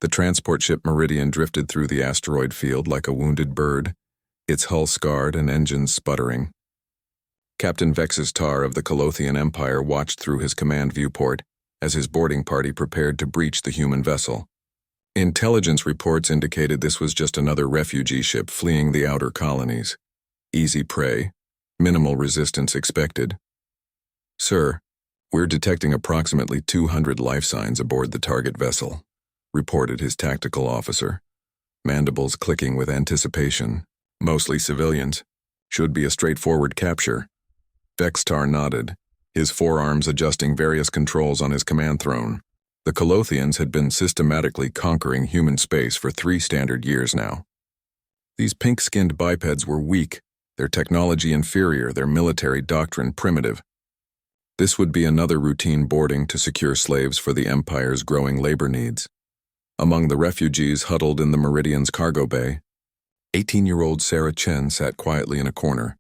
The transport ship Meridian drifted through the asteroid field like a wounded bird, its hull scarred and engines sputtering. Captain Vexus Tar of the Colothian Empire watched through his command viewport as his boarding party prepared to breach the human vessel. Intelligence reports indicated this was just another refugee ship fleeing the outer colonies. Easy prey, minimal resistance expected. "Sir, we're detecting approximately 200 life signs aboard the target vessel," reported his tactical officer, mandibles clicking with anticipation. "Mostly civilians. Should be a straightforward capture." Vextar nodded, his forearms adjusting various controls on his command throne. The Colothians had been systematically conquering human space for 3 standard years now. These pink-skinned bipeds were weak, their technology inferior, their military doctrine primitive. This would be another routine boarding to secure slaves for the Empire's growing labor needs. Among the refugees huddled in the Meridian's cargo bay, 18-year-old Sarah Chen sat quietly in a corner,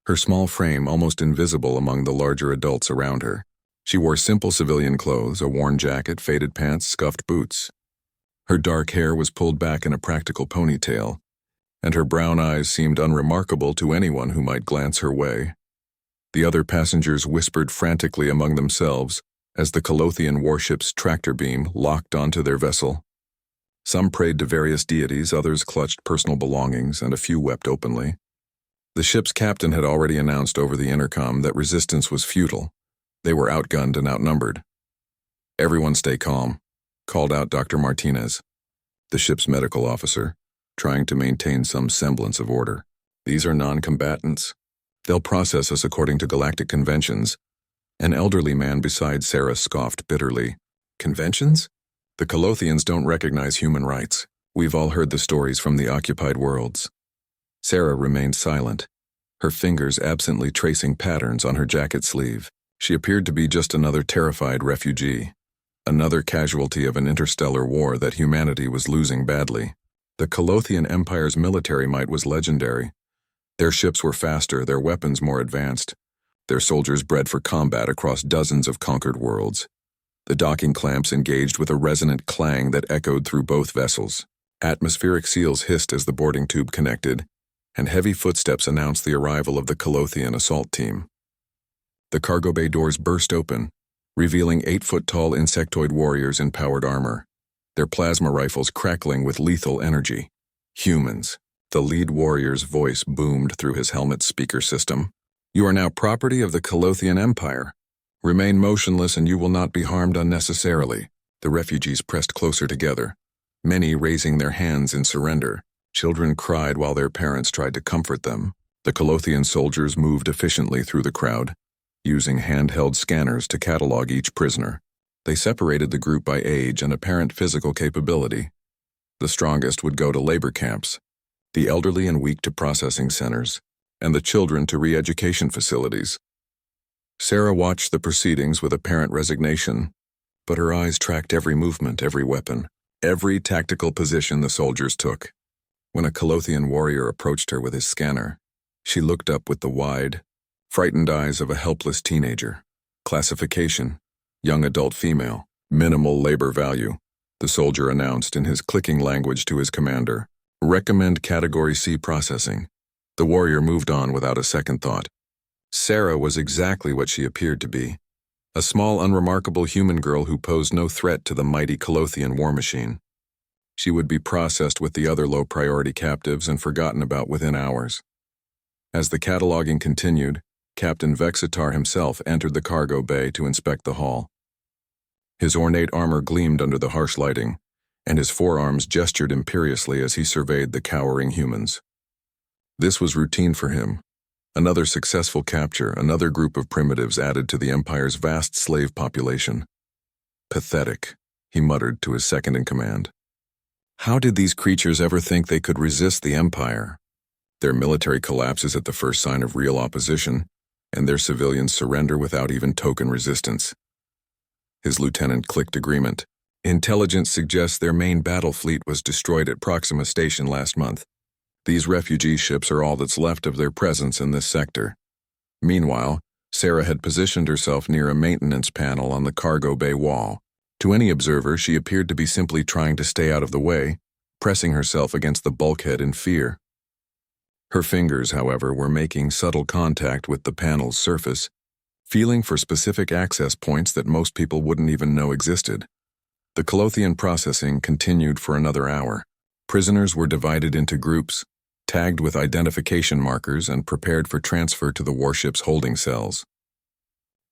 her small frame almost invisible among the larger adults around her. She wore simple civilian clothes, a worn jacket, faded pants, scuffed boots. Her dark hair was pulled back in a practical ponytail, and her brown eyes seemed unremarkable to anyone who might glance her way. The other passengers whispered frantically among themselves as the Colothian warship's tractor beam locked onto their vessel. Some prayed to various deities, others clutched personal belongings, and a few wept openly. The ship's captain had already announced over the intercom that resistance was futile. They were outgunned and outnumbered. "Everyone stay calm," called out Dr. Martinez, the ship's medical officer, trying to maintain some semblance of order. "These are non-combatants. They'll process us according to galactic conventions." An elderly man beside Sarah scoffed bitterly. "Conventions? The Colothians don't recognize human rights. We've all heard the stories from the occupied worlds." Sarah remained silent, her fingers absently tracing patterns on her jacket sleeve. She appeared to be just another terrified refugee, another casualty of an interstellar war that humanity was losing badly. The Colothian Empire's military might was legendary. Their ships were faster, their weapons more advanced, their soldiers bred for combat across dozens of conquered worlds. The docking clamps engaged with a resonant clang that echoed through both vessels. Atmospheric seals hissed as the boarding tube connected, and heavy footsteps announced the arrival of the Colothian assault team. The cargo bay doors burst open, revealing 8-foot-tall insectoid warriors in powered armor, their plasma rifles crackling with lethal energy. "Humans." The lead warrior's voice boomed through his helmet's speaker system. "You are now property of the Colothian Empire. Remain motionless and you will not be harmed unnecessarily." The refugees pressed closer together, many raising their hands in surrender. Children cried while their parents tried to comfort them. The Colothian soldiers moved efficiently through the crowd, using handheld scanners to catalog each prisoner. They separated the group by age and apparent physical capability. The strongest would go to labor camps, the elderly and weak to processing centers, and the children to re-education facilities. Sarah watched the proceedings with apparent resignation, but her eyes tracked every movement, every weapon, every tactical position the soldiers took. When a Colothian warrior approached her with his scanner, she looked up with the wide, frightened eyes of a helpless teenager. Classification: young adult female, minimal labor value, the soldier announced in his clicking language to his commander. Recommend Category C processing. The warrior moved on without a second thought. Sarah was exactly what she appeared to be, a small, unremarkable human girl who posed no threat to the mighty Colothian war machine. She would be processed with the other low-priority captives and forgotten about within hours. As the cataloging continued, Captain Vexitar himself entered the cargo bay to inspect the hull. His ornate armor gleamed under the harsh lighting, and his forearms gestured imperiously as he surveyed the cowering humans. This was routine for him. Another successful capture, another group of primitives added to the Empire's vast slave population. "Pathetic," he muttered to his second-in-command. How did these creatures ever think they could resist the Empire? Their military collapses at the first sign of real opposition, and their civilians surrender without even token resistance. His lieutenant clicked agreement. "Intelligence suggests their main battle fleet was destroyed at Proxima Station last month. These refugee ships are all that's left of their presence in this sector." Meanwhile, Sarah had positioned herself near a maintenance panel on the cargo bay wall. To any observer, she appeared to be simply trying to stay out of the way, pressing herself against the bulkhead in fear. Her fingers, however, were making subtle contact with the panel's surface, feeling for specific access points that most people wouldn't even know existed. The Colothian processing continued for another hour. Prisoners were divided into groups, tagged with identification markers and prepared for transfer to the warship's holding cells.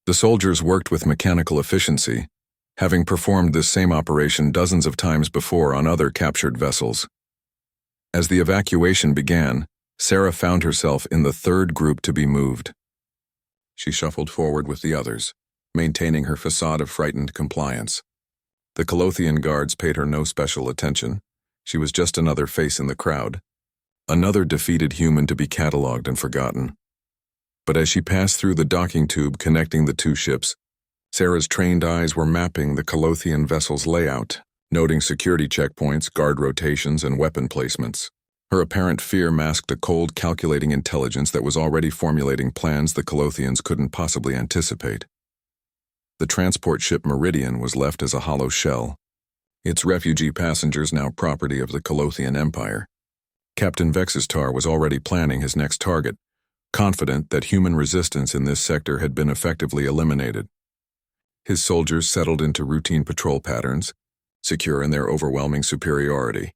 The soldiers worked with mechanical efficiency, having performed this same operation dozens of times before on other captured vessels. As the evacuation began, Sarah found herself in the third group to be moved. She shuffled forward with the others, maintaining her facade of frightened compliance. The Colothian guards paid her no special attention. She was just another face in the crowd, another defeated human to be catalogued and forgotten. But as she passed through the docking tube connecting the two ships, Sarah's trained eyes were mapping the Colothian vessel's layout, noting security checkpoints, guard rotations, and weapon placements. Her apparent fear masked a cold, calculating intelligence that was already formulating plans the Colothians couldn't possibly anticipate. The transport ship Meridian was left as a hollow shell, its refugee passengers now property of the Colothian Empire. Captain Vexistar was already planning his next target, confident that human resistance in this sector had been effectively eliminated. His soldiers settled into routine patrol patterns, secure in their overwhelming superiority.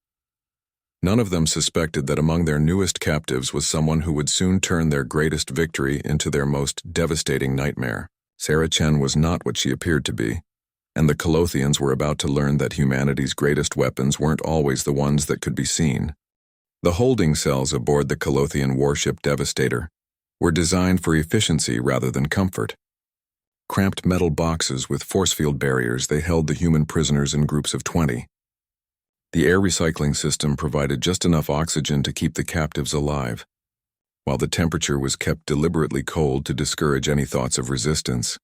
None of them suspected that among their newest captives was someone who would soon turn their greatest victory into their most devastating nightmare. Sarah Chen was not what she appeared to be, and the Colothians were about to learn that humanity's greatest weapons weren't always the ones that could be seen. The holding cells aboard the Colothian warship Devastator were designed for efficiency rather than comfort. Cramped metal boxes with force field barriers, they held the human prisoners in groups of 20. The air recycling system provided just enough oxygen to keep the captives alive, while the temperature was kept deliberately cold to discourage any thoughts of resistance.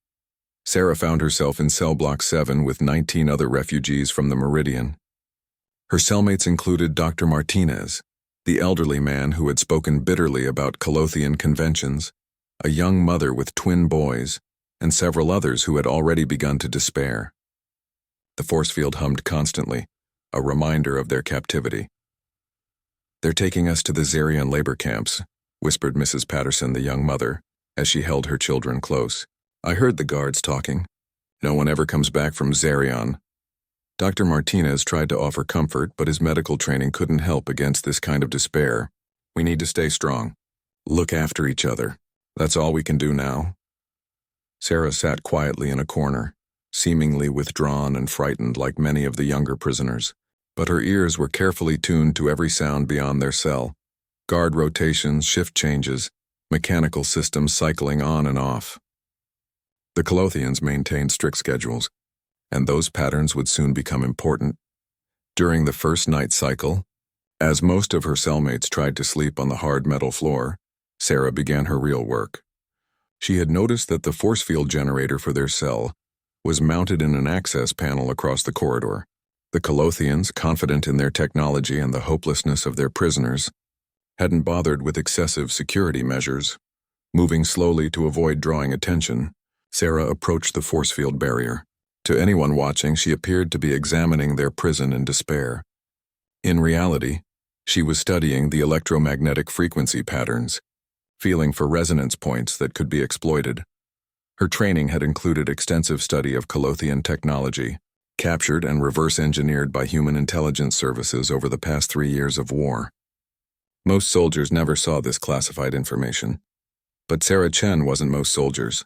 Sarah found herself in cell block 7 with 19 other refugees from the Meridian. Her cellmates included Dr. Martinez, the elderly man who had spoken bitterly about Colothian conventions, a young mother with twin boys, and several others who had already begun to despair. The force field hummed constantly, a reminder of their captivity. "They're taking us to the Zarian labor camps," whispered Mrs. Patterson, the young mother, as she held her children close. "I heard the guards talking. No one ever comes back from Zarian." Dr. Martinez tried to offer comfort, but his medical training couldn't help against this kind of despair. "We need to stay strong. Look after each other. That's all we can do now." Sarah sat quietly in a corner, seemingly withdrawn and frightened like many of the younger prisoners, but her ears were carefully tuned to every sound beyond their cell. Guard rotations, shift changes, mechanical systems cycling on and off. The Colothians maintained strict schedules, and those patterns would soon become important. During the first night cycle, as most of her cellmates tried to sleep on the hard metal floor, Sarah began her real work. She had noticed that the force field generator for their cell was mounted in an access panel across the corridor. The Colothians, confident in their technology and the hopelessness of their prisoners, hadn't bothered with excessive security measures. Moving slowly to avoid drawing attention, Sarah approached the force field barrier. To anyone watching, she appeared to be examining their prison in despair. In reality, she was studying the electromagnetic frequency patterns, feeling for resonance points that could be exploited. Her training had included extensive study of Colothian technology, captured and reverse-engineered by human intelligence services over the past 3 years of war. Most soldiers never saw this classified information. But Sarah Chen wasn't most soldiers.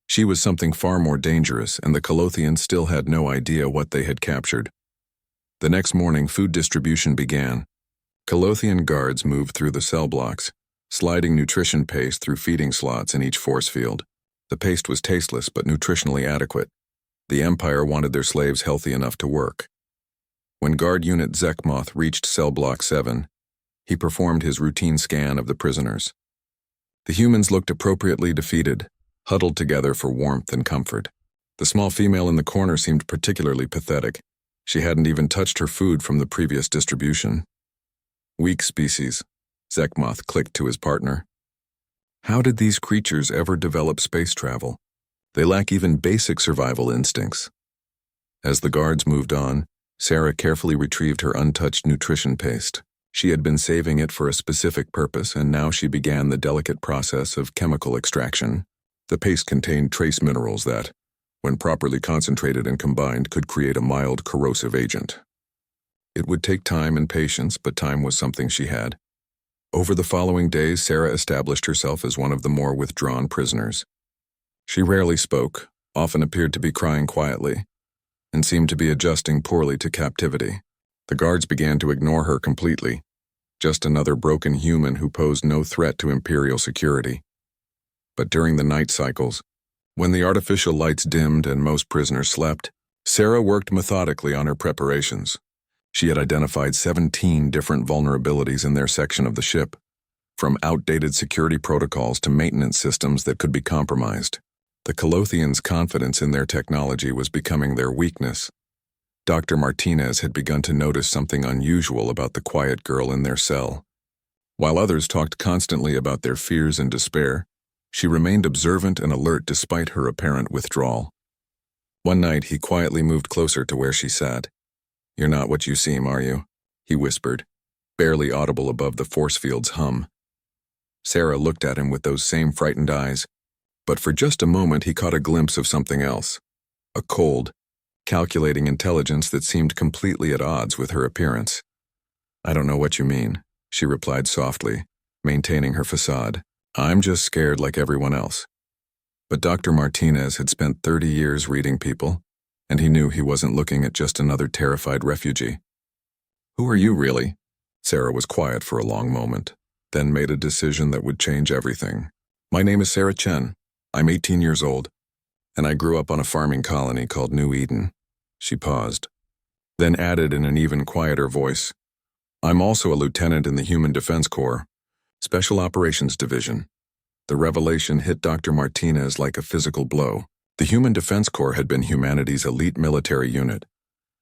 She was something far more dangerous, and the Colothians still had no idea what they had captured. The next morning, food distribution began. Colothian guards moved through the cell blocks, sliding nutrition paste through feeding slots in each force field. The paste was tasteless but nutritionally adequate. The Empire wanted their slaves healthy enough to work. When Guard Unit Zekmoth reached Cell Block 7, he performed his routine scan of the prisoners. The humans looked appropriately defeated, huddled together for warmth and comfort. The small female in the corner seemed particularly pathetic. She hadn't even touched her food from the previous distribution. "Weak species," Zekmoth clicked to his partner. "How did these creatures ever develop space travel? They lack even basic survival instincts." As the guards moved on, Sarah carefully retrieved her untouched nutrition paste. She had been saving it for a specific purpose, and now she began the delicate process of chemical extraction. The paste contained trace minerals that, when properly concentrated and combined, could create a mild corrosive agent. It would take time and patience, but time was something she had. Over the following days, Sarah established herself as one of the more withdrawn prisoners. She rarely spoke, often appeared to be crying quietly, and seemed to be adjusting poorly to captivity. The guards began to ignore her completely, just another broken human who posed no threat to Imperial security. But during the night cycles, when the artificial lights dimmed and most prisoners slept, Sarah worked methodically on her preparations. She had identified 17 different vulnerabilities in their section of the ship, from outdated security protocols to maintenance systems that could be compromised. The Colothians' confidence in their technology was becoming their weakness. Dr. Martinez had begun to notice something unusual about the quiet girl in their cell. While others talked constantly about their fears and despair, she remained observant and alert despite her apparent withdrawal. One night, he quietly moved closer to where she sat. "You're not what you seem, are you?" he whispered, barely audible above the force field's hum. Sarah looked at him with those same frightened eyes, but for just a moment he caught a glimpse of something else, a cold, calculating intelligence that seemed completely at odds with her appearance. "I don't know what you mean," she replied softly, maintaining her facade. "I'm just scared like everyone else." But Dr. Martinez had spent 30 years reading people, and he knew he wasn't looking at just another terrified refugee. "Who are you, really?" Sarah was quiet for a long moment, then made a decision that would change everything. "My name is Sarah Chen. I'm 18 years old, and I grew up on a farming colony called New Eden." She paused, then added in an even quieter voice, "I'm also a lieutenant in the Human Defense Corps, Special Operations Division." The revelation hit Dr. Martinez like a physical blow. The Human Defense Corps had been humanity's elite military unit,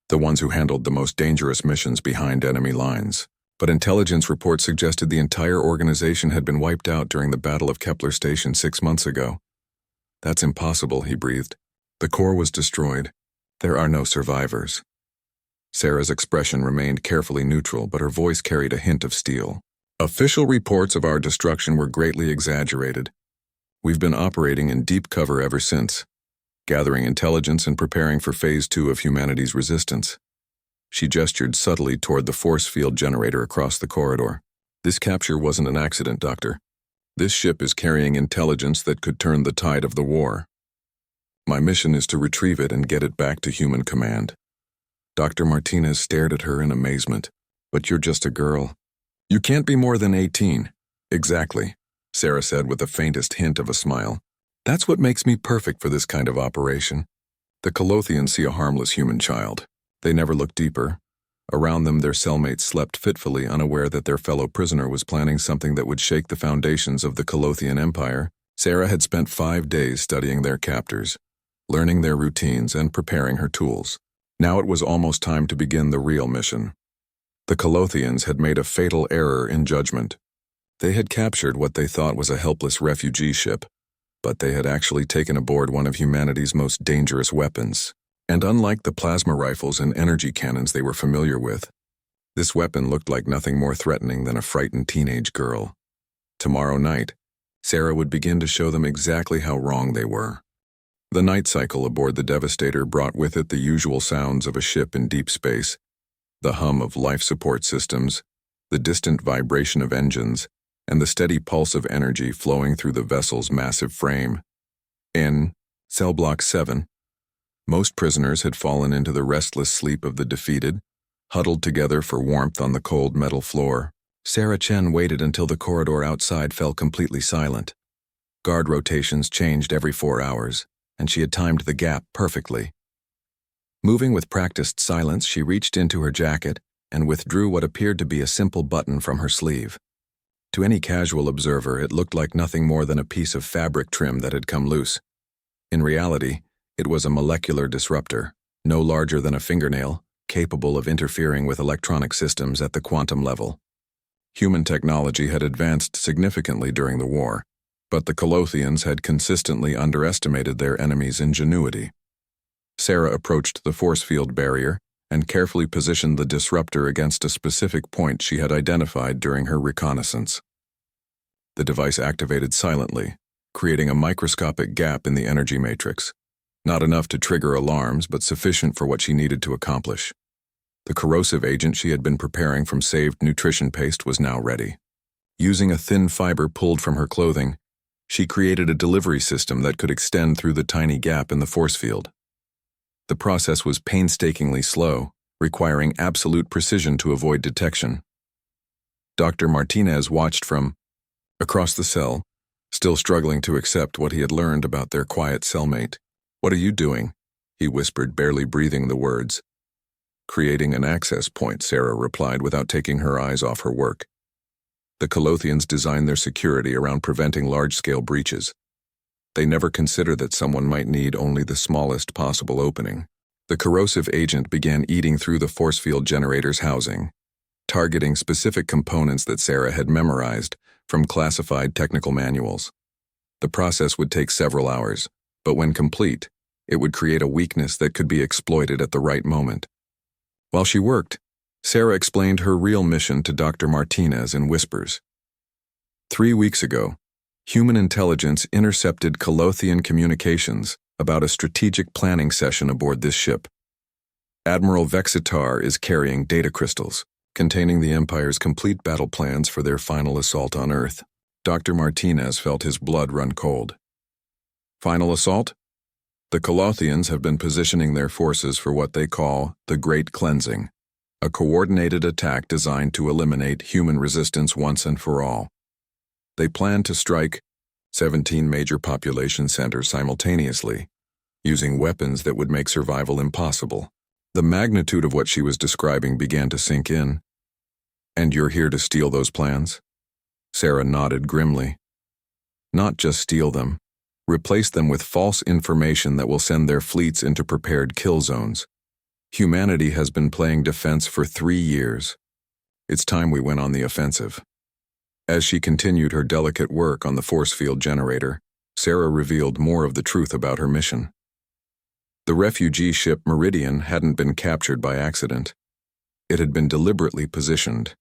the ones who handled the most dangerous missions behind enemy lines. But intelligence reports suggested the entire organization had been wiped out during the Battle of Kepler Station 6 months ago. "That's impossible," he breathed. "The Corps was destroyed. There are no survivors." Sarah's expression remained carefully neutral, but her voice carried a hint of steel. "Official reports of our destruction were greatly exaggerated. We've been operating in deep cover ever since, gathering intelligence and preparing for Phase 2 of humanity's resistance." She gestured subtly toward the force field generator across the corridor. "This capture wasn't an accident, Doctor. This ship is carrying intelligence that could turn the tide of the war. My mission is to retrieve it and get it back to human command." Dr. Martinez stared at her in amazement. "But you're just a girl. You can't be more than 18. "Exactly," Sarah said with the faintest hint of a smile. "That's what makes me perfect for this kind of operation." The Colothians see a harmless human child. They never look deeper. Around them, their cellmates slept fitfully, unaware that their fellow prisoner was planning something that would shake the foundations of the Colothian Empire. Sarah had spent 5 days studying their captors, learning their routines and preparing her tools. Now it was almost time to begin the real mission. The Colothians had made a fatal error in judgment. They had captured what they thought was a helpless refugee ship, but they had actually taken aboard one of humanity's most dangerous weapons. And unlike the plasma rifles and energy cannons they were familiar with, this weapon looked like nothing more threatening than a frightened teenage girl. Tomorrow night, Sarah would begin to show them exactly how wrong they were. The night cycle aboard the Devastator brought with it the usual sounds of a ship in deep space, the hum of life support systems, the distant vibration of engines, and the steady pulse of energy flowing through the vessel's massive frame. In Cell Block 7, most prisoners had fallen into the restless sleep of the defeated, huddled together for warmth on the cold metal floor. Sarah Chen waited until the corridor outside fell completely silent. Guard rotations changed every 4 hours, and she had timed the gap perfectly. Moving with practiced silence, she reached into her jacket and withdrew what appeared to be a simple button from her sleeve. To any casual observer, it looked like nothing more than a piece of fabric trim that had come loose. In reality, it was a molecular disruptor, no larger than a fingernail, capable of interfering with electronic systems at the quantum level. Human technology had advanced significantly during the war, but the Colothians had consistently underestimated their enemies' ingenuity. Sarah approached the force field barrier and carefully positioned the disruptor against a specific point she had identified during her reconnaissance. The device activated silently, creating a microscopic gap in the energy matrix. Not enough to trigger alarms, but sufficient for what she needed to accomplish. The corrosive agent she had been preparing from saved nutrition paste was now ready. Using a thin fiber pulled from her clothing, she created a delivery system that could extend through the tiny gap in the force field. The process was painstakingly slow, requiring absolute precision to avoid detection. Dr. Martinez watched from across the cell, still struggling to accept what he had learned about their quiet cellmate. "What are you doing?" he whispered, barely breathing the words. "Creating an access point," Sarah replied without taking her eyes off her work. The Colothians designed their security around preventing large-scale breaches. They never considered that someone might need only the smallest possible opening. The corrosive agent began eating through the force field generator's housing, targeting specific components that Sarah had memorized from classified technical manuals. The process would take several hours, but when complete, it would create a weakness that could be exploited at the right moment. While she worked, Sarah explained her real mission to Dr. Martinez in whispers. 3 weeks ago, human intelligence intercepted Colothian communications about a strategic planning session aboard this ship. Admiral Vexitar is carrying data crystals, containing the Empire's complete battle plans for their final assault on Earth. Dr. Martinez felt his blood run cold. Final assault? The Colothians have been positioning their forces for what they call the Great Cleansing, a coordinated attack designed to eliminate human resistance once and for all. They plan to strike 17 major population centers simultaneously, using weapons that would make survival impossible. The magnitude of what she was describing began to sink in. "And you're here to steal those plans?" Sarah nodded grimly. "Not just steal them. Replace them with false information that will send their fleets into prepared kill zones. Humanity has been playing defense for 3 years. It's time we went on the offensive." As she continued her delicate work on the force field generator, Sarah revealed more of the truth about her mission. The refugee ship Meridian hadn't been captured by accident. It had been deliberately positioned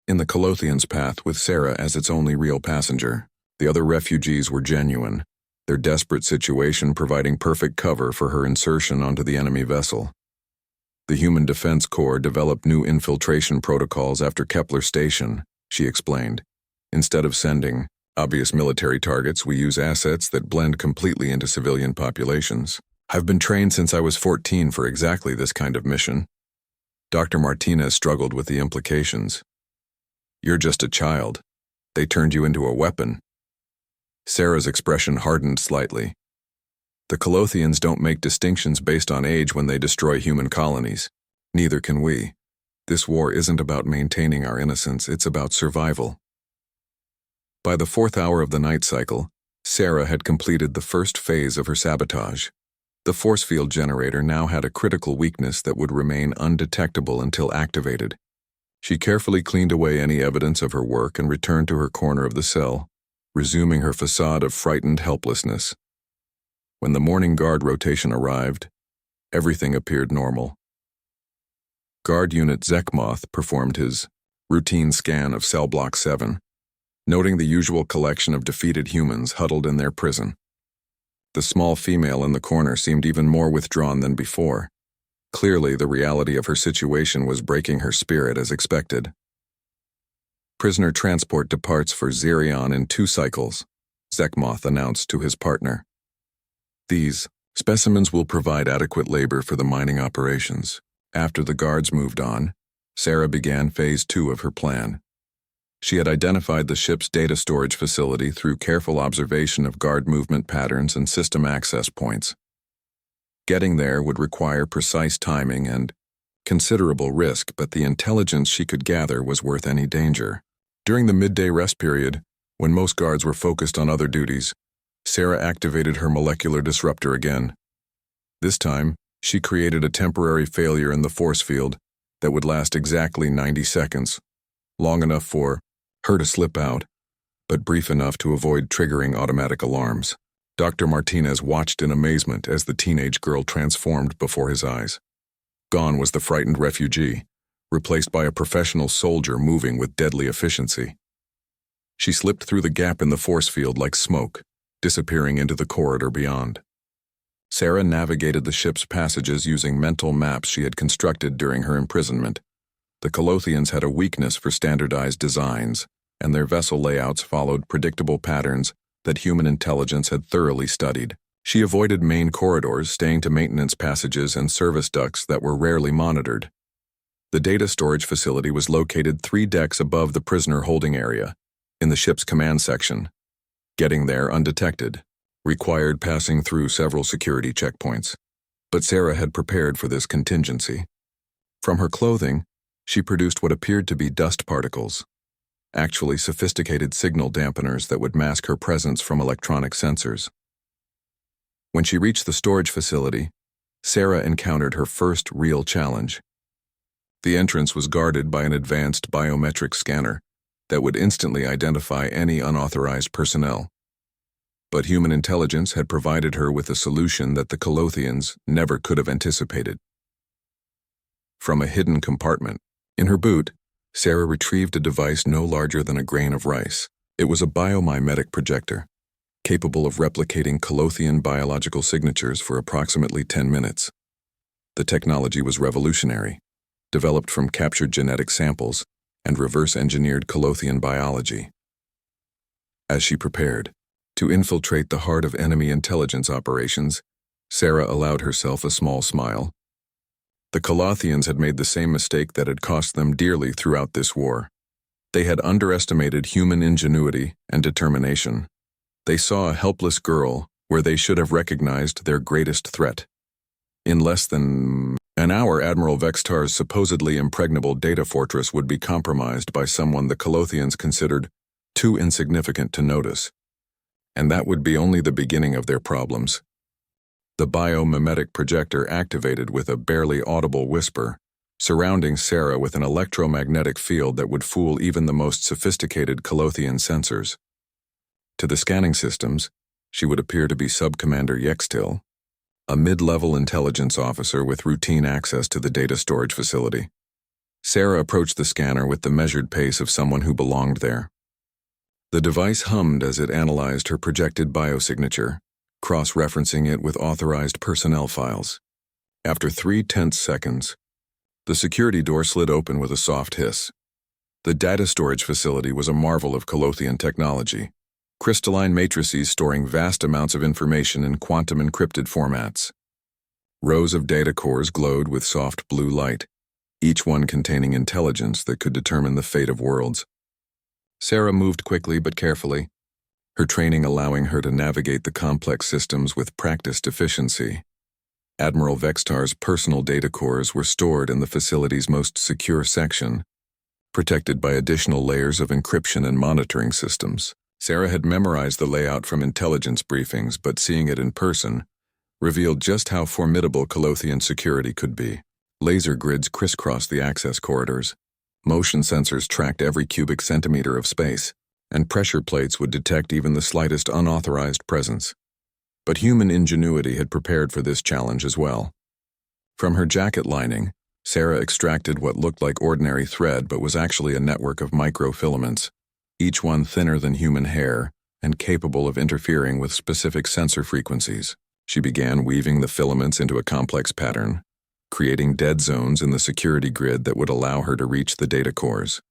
in the Colothians' path with Sarah as its only real passenger. The other refugees were genuine, their desperate situation providing perfect cover for her insertion onto the enemy vessel. The Human Defense Corps developed new infiltration protocols after Kepler Station, she explained. Instead of sending obvious military targets, we use assets that blend completely into civilian populations. I've been trained since I was 14 for exactly this kind of mission. Dr. Martinez struggled with the implications. You're just a child. They turned you into a weapon. Sarah's expression hardened slightly. The Colothians don't make distinctions based on age when they destroy human colonies. Neither can we. This war isn't about maintaining our innocence, it's about survival. By the 4th hour of the night cycle, Sarah had completed the first phase of her sabotage. The force field generator now had a critical weakness that would remain undetectable until activated. She carefully cleaned away any evidence of her work and returned to her corner of the cell, resuming her facade of frightened helplessness. When the morning guard rotation arrived, everything appeared normal. Guard Unit Zekmoth performed his routine scan of Cell Block 7, noting the usual collection of defeated humans huddled in their prison. The small female in the corner seemed even more withdrawn than before. Clearly, the reality of her situation was breaking her spirit as expected. Prisoner transport departs for Xerion in 2 cycles, Zekmoth announced to his partner. These specimens will provide adequate labor for the mining operations. After the guards moved on, Sarah began Phase 2 of her plan. She had identified the ship's data storage facility through careful observation of guard movement patterns and system access points. Getting there would require precise timing and considerable risk, but the intelligence she could gather was worth any danger. During the midday rest period, when most guards were focused on other duties, Sarah activated her molecular disruptor again. This time, she created a temporary failure in the force field that would last exactly 90 seconds, long enough for her to slip out, but brief enough to avoid triggering automatic alarms. Dr. Martinez watched in amazement as the teenage girl transformed before his eyes. Gone was the frightened refugee, replaced by a professional soldier moving with deadly efficiency. She slipped through the gap in the force field like smoke, disappearing into the corridor beyond. Sarah navigated the ship's passages using mental maps she had constructed during her imprisonment. The Colothians had a weakness for standardized designs, and their vessel layouts followed predictable patterns that human intelligence had thoroughly studied. She avoided main corridors, staying to maintenance passages and service ducts that were rarely monitored. The data storage facility was located 3 decks above the prisoner holding area, in the ship's command section. Getting there undetected required passing through several security checkpoints, but Sarah had prepared for this contingency. From her clothing, she produced what appeared to be dust particles, actually sophisticated signal dampeners that would mask her presence from electronic sensors. When she reached the storage facility, Sarah encountered her first real challenge. The entrance was guarded by an advanced biometric scanner that would instantly identify any unauthorized personnel. But human intelligence had provided her with a solution that the Colothians never could have anticipated. From a hidden compartment in her boot, Sarah retrieved a device no larger than a grain of rice. It was a biomimetic projector, capable of replicating Colothian biological signatures for approximately 10 minutes. The technology was revolutionary, developed from captured genetic samples and reverse-engineered Colothian biology. As she prepared to infiltrate the heart of enemy intelligence operations, Sarah allowed herself a small smile. The Colothians had made the same mistake that had cost them dearly throughout this war. They had underestimated human ingenuity and determination. They saw a helpless girl where they should have recognized their greatest threat. In less than an hour, Admiral Vextar's supposedly impregnable data fortress would be compromised by someone the Colothians considered too insignificant to notice. And that would be only the beginning of their problems. The biomimetic projector activated with a barely audible whisper, surrounding Sarah with an electromagnetic field that would fool even the most sophisticated Colothian sensors. To the scanning systems, she would appear to be Sub-Commander Yextil, a mid-level intelligence officer with routine access to the data storage facility. Sarah approached the scanner with the measured pace of someone who belonged there. The device hummed as it analyzed her projected biosignature, cross-referencing it with authorized personnel files. After 3 tense seconds, the security door slid open with a soft hiss. The data storage facility was a marvel of Colothian technology, crystalline matrices storing vast amounts of information in quantum-encrypted formats. Rows of data cores glowed with soft blue light, each one containing intelligence that could determine the fate of worlds. Sarah moved quickly but carefully, her training allowing her to navigate the complex systems with practiced efficiency. Admiral Vextar's personal data cores were stored in the facility's most secure section, protected by additional layers of encryption and monitoring systems. Sarah had memorized the layout from intelligence briefings, but seeing it in person revealed just how formidable Colothian security could be. Laser grids crisscrossed the access corridors. Motion sensors tracked every cubic centimeter of space, and pressure plates would detect even the slightest unauthorized presence. But human ingenuity had prepared for this challenge as well. From her jacket lining, Sarah extracted what looked like ordinary thread but was actually a network of microfilaments, each one thinner than human hair and capable of interfering with specific sensor frequencies. She began weaving the filaments into a complex pattern, creating dead zones in the security grid that would allow her to reach the data cores.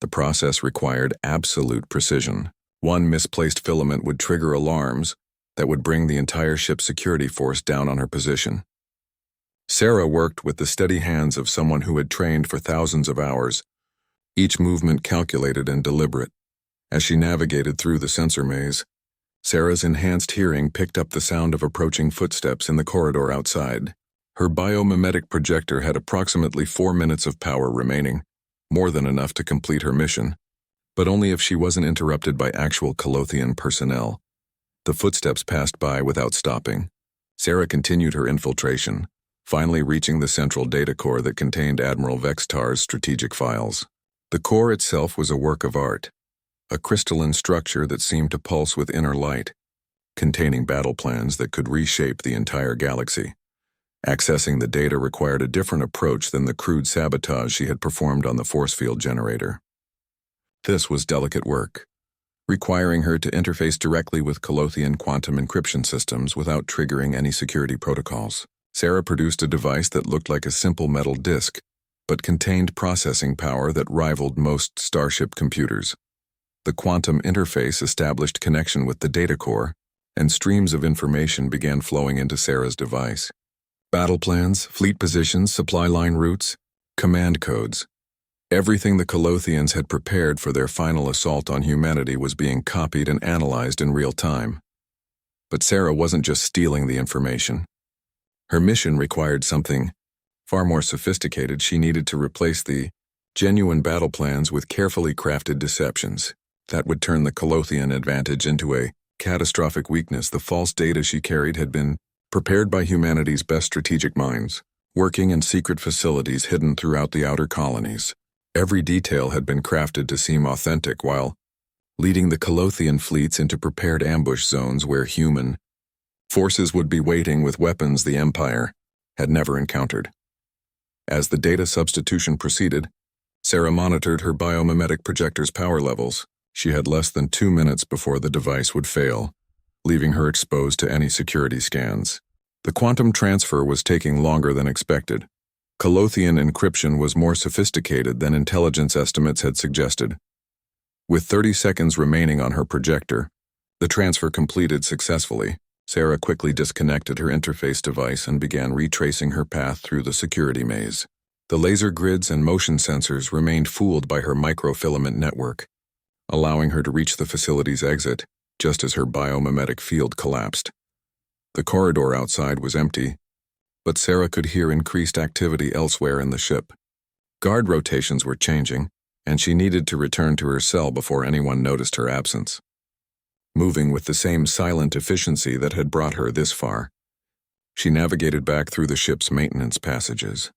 The process required absolute precision. One misplaced filament would trigger alarms that would bring the entire ship's security force down on her position. Sarah worked with the steady hands of someone who had trained for thousands of hours, each movement calculated and deliberate. As she navigated through the sensor maze, Sarah's enhanced hearing picked up the sound of approaching footsteps in the corridor outside. Her biomimetic projector had approximately 4 minutes of power remaining, more than enough to complete her mission, but only if she wasn't interrupted by actual Colothian personnel. The footsteps passed by without stopping. Sarah continued her infiltration, finally reaching the central data core that contained Admiral Vextar's strategic files. The core itself was a work of art, a crystalline structure that seemed to pulse with inner light. containing battle plans that could reshape the entire galaxy. Accessing the data required a different approach than the crude sabotage she had performed on the force field generator. This was delicate work, requiring her to interface directly with Colothian quantum encryption systems without triggering any security protocols. Sarah produced a device that looked like a simple metal disk, but contained processing power that rivaled most Starship computers. The quantum interface established connection with the data core, and streams of information began flowing into Sarah's device. Battle plans, fleet positions, supply line routes, command codes. Everything the Colothians had prepared for their final assault on humanity was being copied and analyzed in real time. But Sarah wasn't just stealing the information. Her mission required something far more sophisticated. She needed to replace the genuine battle plans with carefully crafted deceptions that would turn the Colothian advantage into a catastrophic weakness. The false data she carried had been prepared by humanity's best strategic minds, working in secret facilities hidden throughout the outer colonies. Every detail had been crafted to seem authentic while leading the Colothian fleets into prepared ambush zones where human forces would be waiting with weapons the Empire had never encountered. As the data substitution proceeded, Sarah monitored her biomimetic projector's power levels. She had less than 2 minutes before the device would fail, leaving her exposed to any security scans. The quantum transfer was taking longer than expected. Colothian encryption was more sophisticated than intelligence estimates had suggested. With 30 seconds remaining on her projector, the transfer completed successfully. Sarah quickly disconnected her interface device and began retracing her path through the security maze. The laser grids and motion sensors remained fooled by her microfilament network, allowing her to reach the facility's exit just as her biomimetic field collapsed. The corridor outside was empty, but Sarah could hear increased activity elsewhere in the ship. Guard rotations were changing, and she needed to return to her cell before anyone noticed her absence. Moving with the same silent efficiency that had brought her this far, she navigated back through the ship's maintenance passages.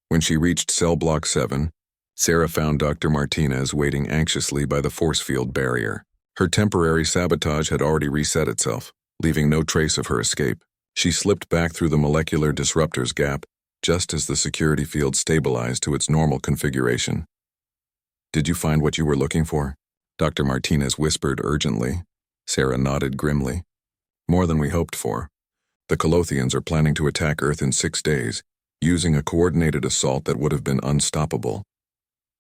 When she reached Cell Block 7, Sarah found Dr. Martinez waiting anxiously by the force field barrier. Her temporary sabotage had already reset itself, leaving no trace of her escape. She slipped back through the molecular disruptor's gap just as the security field stabilized to its normal configuration. "Did you find what you were looking for?" Dr. Martinez whispered urgently. Sarah nodded grimly. "More than we hoped for. The Colothians are planning to attack Earth in 6 days, using a coordinated assault that would have been unstoppable."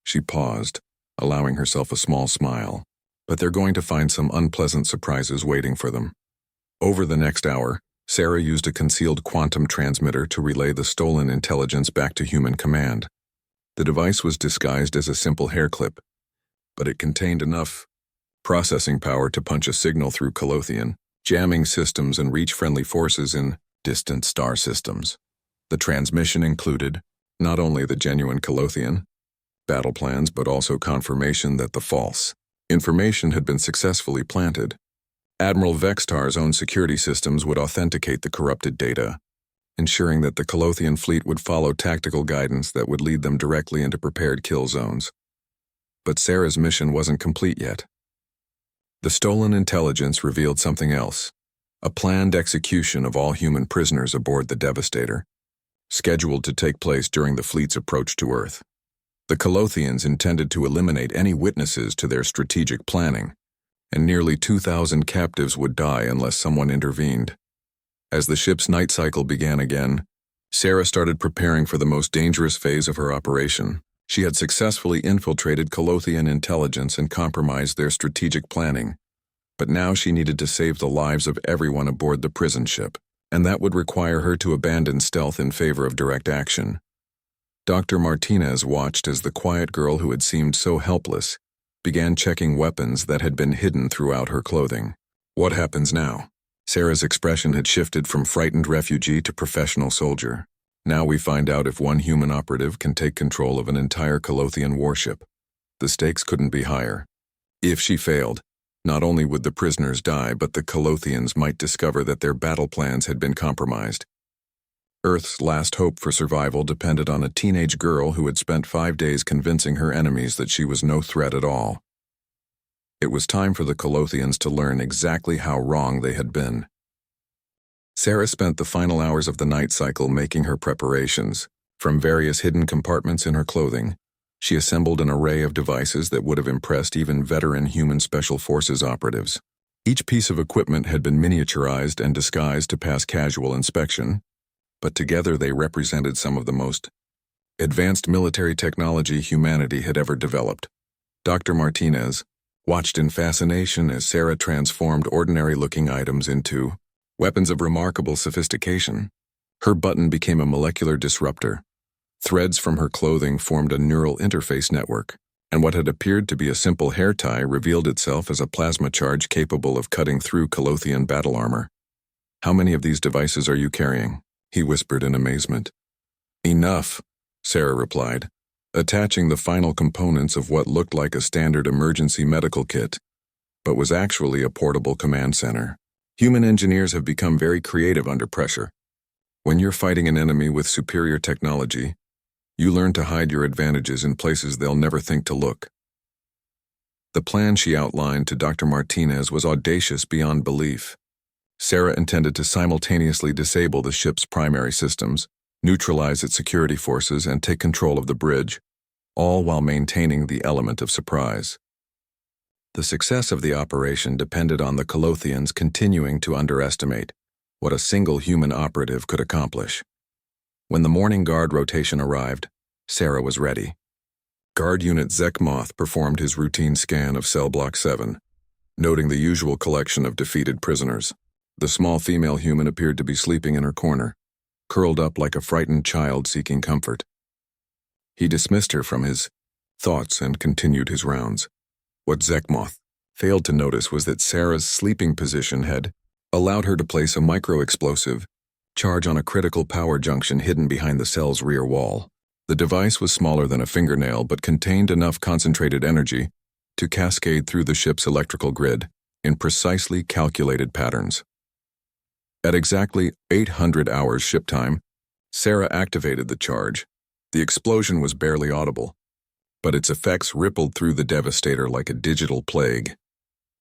She paused, allowing herself a small smile. "But they're going to find some unpleasant surprises waiting for them." Over the next hour, Sarah used a concealed quantum transmitter to relay the stolen intelligence back to human command. The device was disguised as a simple hair clip, but it contained enough processing power to punch a signal through Colothian, jamming systems and reach friendly forces in distant star systems. The transmission included not only the genuine Colothian battle plans but also confirmation that the false information had been successfully planted. Admiral Vextar's own security systems would authenticate the corrupted data, ensuring that the Colothian fleet would follow tactical guidance that would lead them directly into prepared kill zones. But Sarah's mission wasn't complete yet. The stolen intelligence revealed something else, a planned execution of all human prisoners aboard the Devastator, scheduled to take place during the fleet's approach to Earth. The Colothians intended to eliminate any witnesses to their strategic planning, and nearly 2,000 captives would die unless someone intervened. As the ship's night cycle began again, Sarah started preparing for the most dangerous phase of her operation. She had successfully infiltrated Colothian intelligence and compromised their strategic planning, but now she needed to save the lives of everyone aboard the prison ship, and that would require her to abandon stealth in favor of direct action. Dr. Martinez watched as the quiet girl who had seemed so helpless began checking weapons that had been hidden throughout her clothing. What happens now? Sarah's expression had shifted from frightened refugee to professional soldier. Now we find out if one human operative can take control of an entire Colothian warship. The stakes couldn't be higher. If she failed, not only would the prisoners die, but the Colothians might discover that their battle plans had been compromised. Earth's last hope for survival depended on a teenage girl who had spent 5 days convincing her enemies that she was no threat at all. It was time for the Colothians to learn exactly how wrong they had been. Sarah spent the final hours of the night cycle making her preparations. From various hidden compartments in her clothing, she assembled an array of devices that would have impressed even veteran human special forces operatives. Each piece of equipment had been miniaturized and disguised to pass casual inspection, but together they represented some of the most advanced military technology humanity had ever developed. Dr. Martinez watched in fascination as Sarah transformed ordinary-looking items into weapons of remarkable sophistication. Her button became a molecular disruptor. Threads from her clothing formed a neural interface network, and what had appeared to be a simple hair tie revealed itself as a plasma charge capable of cutting through Colothian battle armor. "How many of these devices are you carrying?" he whispered in amazement. "Enough," Sarah replied, attaching the final components of what looked like a standard emergency medical kit, but was actually a portable command center. Human engineers have become very creative under pressure. When you're fighting an enemy with superior technology, you learn to hide your advantages in places they'll never think to look. The plan she outlined to Dr. Martinez was audacious beyond belief. Sarah intended to simultaneously disable the ship's primary systems, neutralize its security forces, and take control of the bridge, all while maintaining the element of surprise. The success of the operation depended on the Colothians continuing to underestimate what a single human operative could accomplish. When the morning guard rotation arrived, Sarah was ready. Guard Unit Zekmoth performed his routine scan of Cell Block 7, noting the usual collection of defeated prisoners. The small female human appeared to be sleeping in her corner, curled up like a frightened child seeking comfort. He dismissed her from his thoughts and continued his rounds. What Zekmoth failed to notice was that Sarah's sleeping position had allowed her to place a micro-explosive charge on a critical power junction hidden behind the cell's rear wall. The device was smaller than a fingernail but contained enough concentrated energy to cascade through the ship's electrical grid in precisely calculated patterns. At exactly 800 hours ship time, Sarah activated the charge. The explosion was barely audible, but its effects rippled through the Devastator like a digital plague.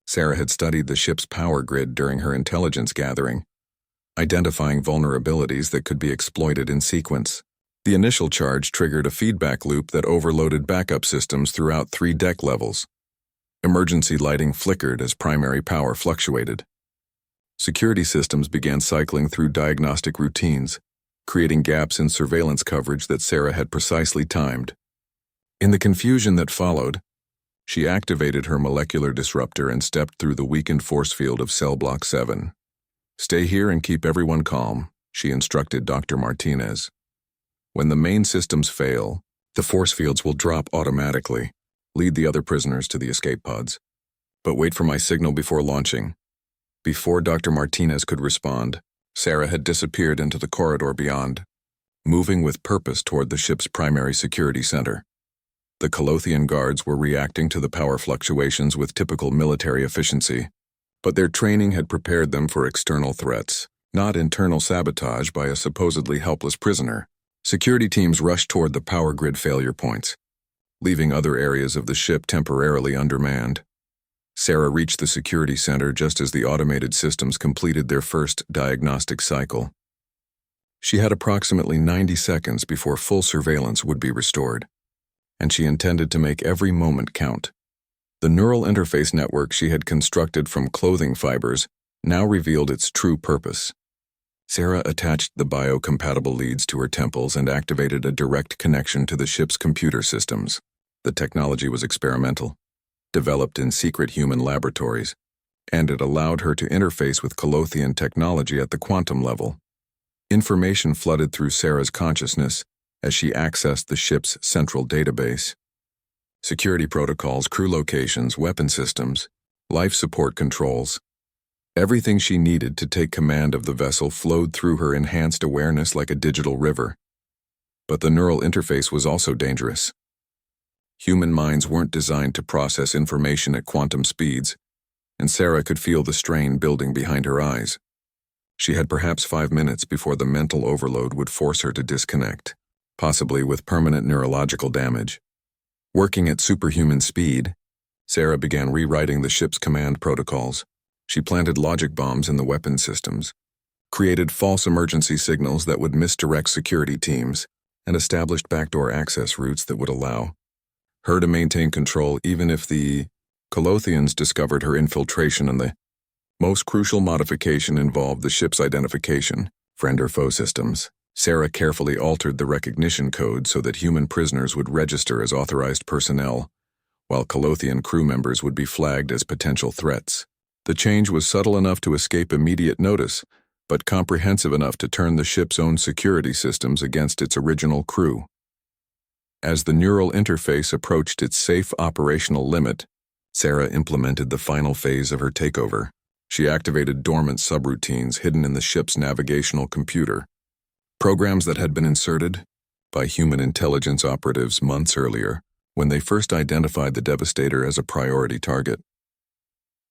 Sarah had studied the ship's power grid during her intelligence gathering, identifying vulnerabilities that could be exploited in sequence. The initial charge triggered a feedback loop that overloaded backup systems throughout 3 deck levels. Emergency lighting flickered as primary power fluctuated. Security systems began cycling through diagnostic routines, creating gaps in surveillance coverage that Sarah had precisely timed. In the confusion that followed, she activated her molecular disruptor and stepped through the weakened force field of Cell Block 7. "Stay here and keep everyone calm," she instructed Dr. Martinez. "When the main systems fail, the force fields will drop automatically. Lead the other prisoners to the escape pods. But wait for my signal before launching." Before Dr. Martinez could respond, Sarah had disappeared into the corridor beyond, moving with purpose toward the ship's primary security center. The Colothian guards were reacting to the power fluctuations with typical military efficiency, but their training had prepared them for external threats, not internal sabotage by a supposedly helpless prisoner. Security teams rushed toward the power grid failure points, leaving other areas of the ship temporarily undermanned. Sarah reached the security center just as the automated systems completed their first diagnostic cycle. She had approximately 90 seconds before full surveillance would be restored, and she intended to make every moment count. The neural interface network she had constructed from clothing fibers now revealed its true purpose. Sarah attached the biocompatible leads to her temples and activated a direct connection to the ship's computer systems. The technology was experimental, developed in secret human laboratories, and it allowed her to interface with Colothian technology at the quantum level. Information flooded through Sarah's consciousness as she accessed the ship's central database. Security protocols, crew locations, weapon systems, life support controls. Everything she needed to take command of the vessel flowed through her enhanced awareness like a digital river. But the neural interface was also dangerous. Human minds weren't designed to process information at quantum speeds, and Sarah could feel the strain building behind her eyes. She had perhaps 5 minutes before the mental overload would force her to disconnect, possibly with permanent neurological damage. Working at superhuman speed, Sarah began rewriting the ship's command protocols. She planted logic bombs in the weapon systems, created false emergency signals that would misdirect security teams, and established backdoor access routes that would allow her to maintain control even if the Colothians discovered her infiltration, and the most crucial modification involved the ship's identification, friend or foe systems. Sarah carefully altered the recognition code so that human prisoners would register as authorized personnel, while Colothian crew members would be flagged as potential threats. The change was subtle enough to escape immediate notice, but comprehensive enough to turn the ship's own security systems against its original crew. As the neural interface approached its safe operational limit, Sarah implemented the final phase of her takeover. She activated dormant subroutines hidden in the ship's navigational computer, programs that had been inserted by human intelligence operatives months earlier when they first identified the Devastator as a priority target.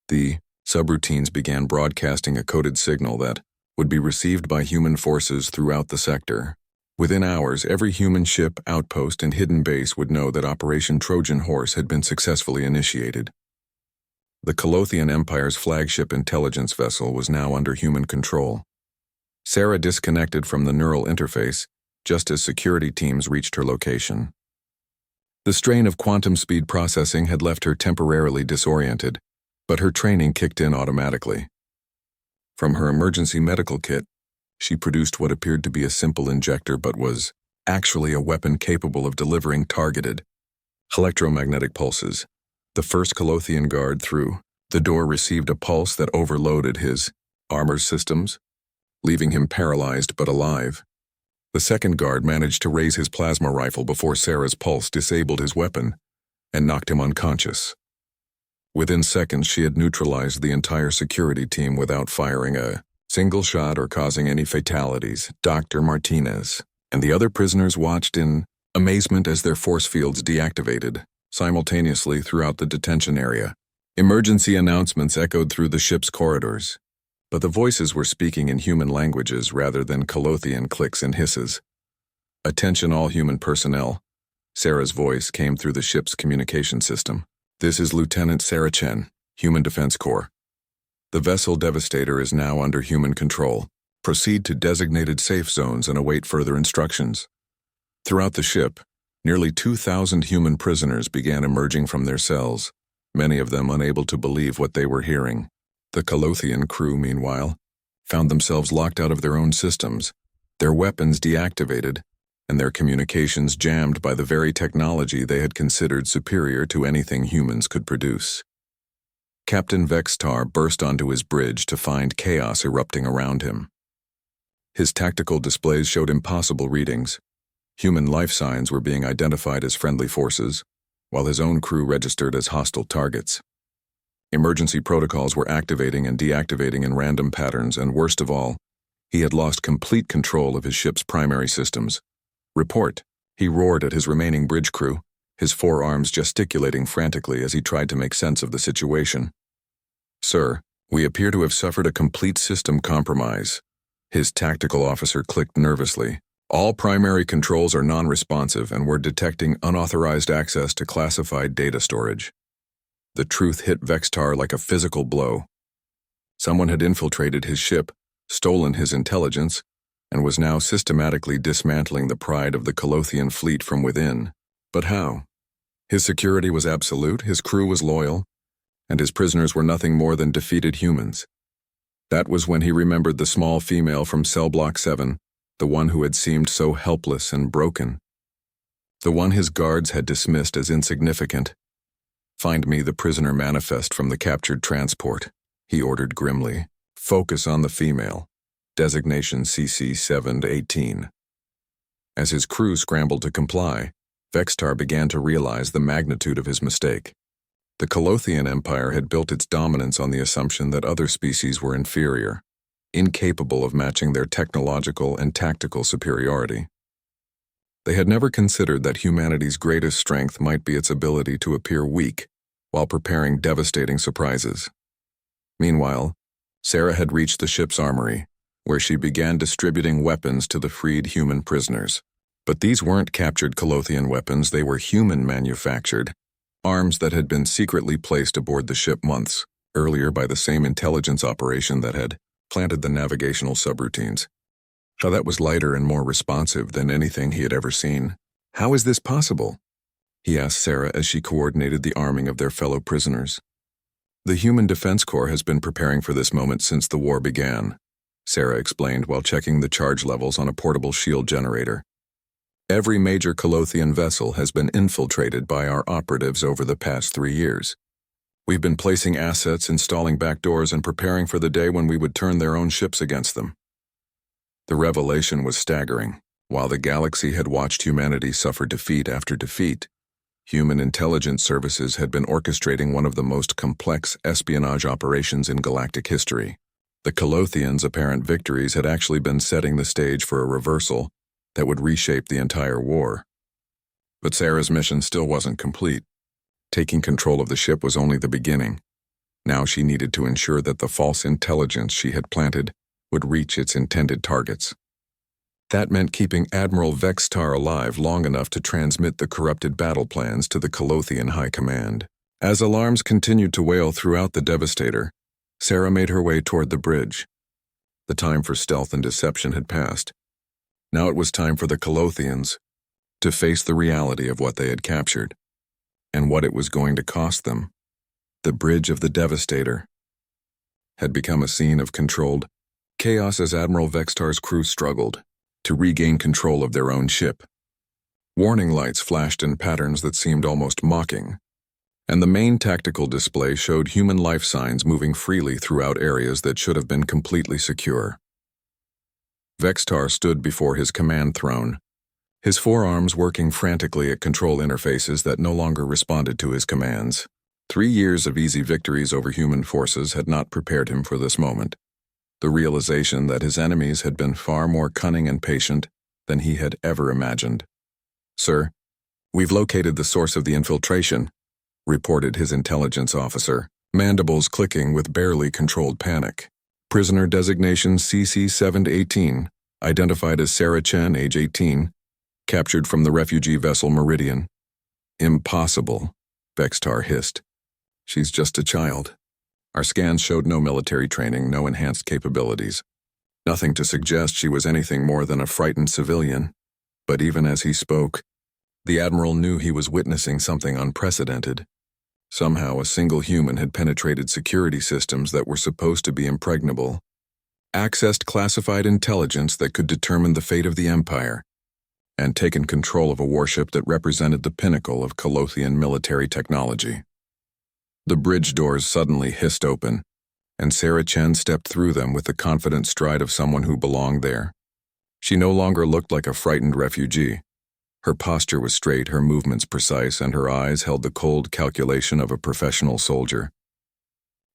The subroutines began broadcasting a coded signal that would be received by human forces throughout the sector. Within hours, every human ship, outpost, and hidden base would know that Operation Trojan Horse had been successfully initiated. The Colothian Empire's flagship intelligence vessel was now under human control. Sarah disconnected from the neural interface just as security teams reached her location. The strain of quantum speed processing had left her temporarily disoriented, but her training kicked in automatically. From her emergency medical kit, she produced what appeared to be a simple injector but was actually a weapon capable of delivering targeted electromagnetic pulses. The first Colothian guard through the door received a pulse that overloaded his armor systems, leaving him paralyzed but alive. The second guard managed to raise his plasma rifle before Sarah's pulse disabled his weapon and knocked him unconscious. Within seconds, she had neutralized the entire security team without firing a single shot or causing any fatalities. Dr. Martinez and the other prisoners watched in amazement as their force fields deactivated simultaneously throughout the detention area. Emergency announcements echoed through the ship's corridors, but the voices were speaking in human languages rather than Colothian clicks and hisses. "Attention all human personnel." Sarah's voice came through the ship's communication system. "This is Lieutenant Sarah Chen, Human Defense Corps. The vessel Devastator is now under human control. Proceed to designated safe zones and await further instructions." Throughout the ship, nearly 2,000 human prisoners began emerging from their cells, many of them unable to believe what they were hearing. The Colothian crew, meanwhile, found themselves locked out of their own systems, their weapons deactivated, and their communications jammed by the very technology they had considered superior to anything humans could produce. Captain Vextar burst onto his bridge to find chaos erupting around him. His tactical displays showed impossible readings. Human life signs were being identified as friendly forces, while his own crew registered as hostile targets. Emergency protocols were activating and deactivating in random patterns, and worst of all, he had lost complete control of his ship's primary systems. "Report," he roared at his remaining bridge crew, his forearms gesticulating frantically as he tried to make sense of the situation. "Sir, we appear to have suffered a complete system compromise." His tactical officer clicked nervously. "All primary controls are non-responsive, and we're detecting unauthorized access to classified data storage." The truth hit Vextar like a physical blow. Someone had infiltrated his ship, stolen his intelligence, and was now systematically dismantling the pride of the Colothian fleet from within. But how? His security was absolute, his crew was loyal, and his prisoners were nothing more than defeated humans. That was when he remembered the small female from Cell Block 7, the one who had seemed so helpless and broken. The one his guards had dismissed as insignificant. "Find me the prisoner manifest from the captured transport," he ordered grimly. "Focus on the female. Designation CC-7-18. As his crew scrambled to comply, Vextar began to realize the magnitude of his mistake. The Colothian Empire had built its dominance on the assumption that other species were inferior, incapable of matching their technological and tactical superiority. They had never considered that humanity's greatest strength might be its ability to appear weak while preparing devastating surprises. Meanwhile, Sarah had reached the ship's armory, where she began distributing weapons to the freed human prisoners. But these weren't captured Colothian weapons, they were human-manufactured, arms that had been secretly placed aboard the ship months earlier by the same intelligence operation that had planted the navigational subroutines. How that was lighter and more responsive than anything he had ever seen. "How is this possible?" he asked Sarah as she coordinated the arming of their fellow prisoners. "The Human Defense Corps has been preparing for this moment since the war began," Sarah explained while checking the charge levels on a portable shield generator. "Every major Colothian vessel has been infiltrated by our operatives over the past 3 years. We've been placing assets, installing backdoors, and preparing for the day when we would turn their own ships against them." The revelation was staggering. While the galaxy had watched humanity suffer defeat after defeat, human intelligence services had been orchestrating one of the most complex espionage operations in galactic history. The Colothians' apparent victories had actually been setting the stage for a reversal that would reshape the entire war. But Sarah's mission still wasn't complete. Taking control of the ship was only the beginning. Now she needed to ensure that the false intelligence she had planted would reach its intended targets. That meant keeping Admiral Vextar alive long enough to transmit the corrupted battle plans to the Colothian High Command. As alarms continued to wail throughout the Devastator, Sarah made her way toward the bridge. The time for stealth and deception had passed. Now it was time for the Colothians to face the reality of what they had captured and what it was going to cost them. The bridge of the Devastator had become a scene of controlled chaos as Admiral Vextar's crew struggled to regain control of their own ship. Warning lights flashed in patterns that seemed almost mocking, and the main tactical display showed human life signs moving freely throughout areas that should have been completely secure. Vextar stood before his command throne, his forearms working frantically at control interfaces that no longer responded to his commands. 3 years of easy victories over human forces had not prepared him for this moment. The realization that his enemies had been far more cunning and patient than he had ever imagined. "Sir, we've located the source of the infiltration," reported his intelligence officer, mandibles clicking with barely controlled panic. "Prisoner designation CC-7-18, identified as Sarah Chen, age 18, captured from the refugee vessel Meridian." "Impossible," Vextar hissed. "She's just a child. Our scans showed no military training, no enhanced capabilities. Nothing to suggest she was anything more than a frightened civilian." But even as he spoke, the Admiral knew he was witnessing something unprecedented. Somehow a single human had penetrated security systems that were supposed to be impregnable, accessed classified intelligence that could determine the fate of the Empire, and taken control of a warship that represented the pinnacle of Colothian military technology. The bridge doors suddenly hissed open, and Sarah Chen stepped through them with the confident stride of someone who belonged there. She no longer looked like a frightened refugee. Her posture was straight, her movements precise, and her eyes held the cold calculation of a professional soldier.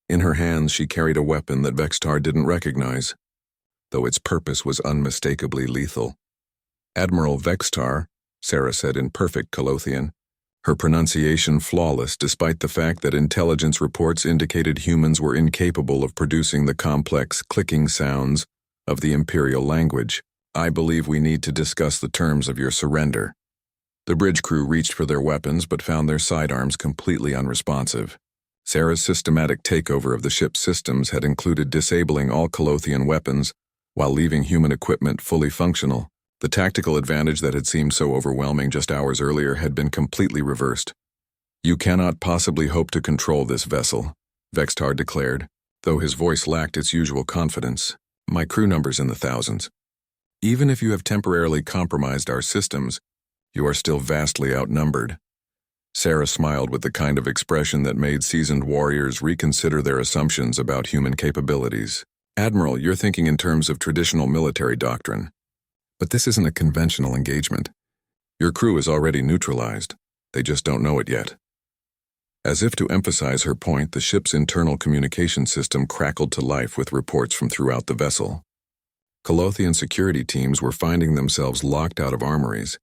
In her hands she carried a weapon that Vextar didn't recognize, though its purpose was unmistakably lethal. "Admiral Vextar," Sarah said in perfect Colothian, her pronunciation flawless despite the fact that intelligence reports indicated humans were incapable of producing the complex clicking sounds of the Imperial language. "I believe we need to discuss the terms of your surrender." The bridge crew reached for their weapons but found their sidearms completely unresponsive. Sarah's systematic takeover of the ship's systems had included disabling all Colothian weapons while leaving human equipment fully functional. The tactical advantage that had seemed so overwhelming just hours earlier had been completely reversed. "You cannot possibly hope to control this vessel," Vextar declared, though his voice lacked its usual confidence. "My crew number's in the thousands. Even if you have temporarily compromised our systems, you are still vastly outnumbered." Sarah smiled with the kind of expression that made seasoned warriors reconsider their assumptions about human capabilities. "Admiral, you're thinking in terms of traditional military doctrine. But this isn't a conventional engagement. Your crew is already neutralized. They just don't know it yet." As if to emphasize her point, the ship's internal communication system crackled to life with reports from throughout the vessel. Colothian security teams were finding themselves locked out of armories,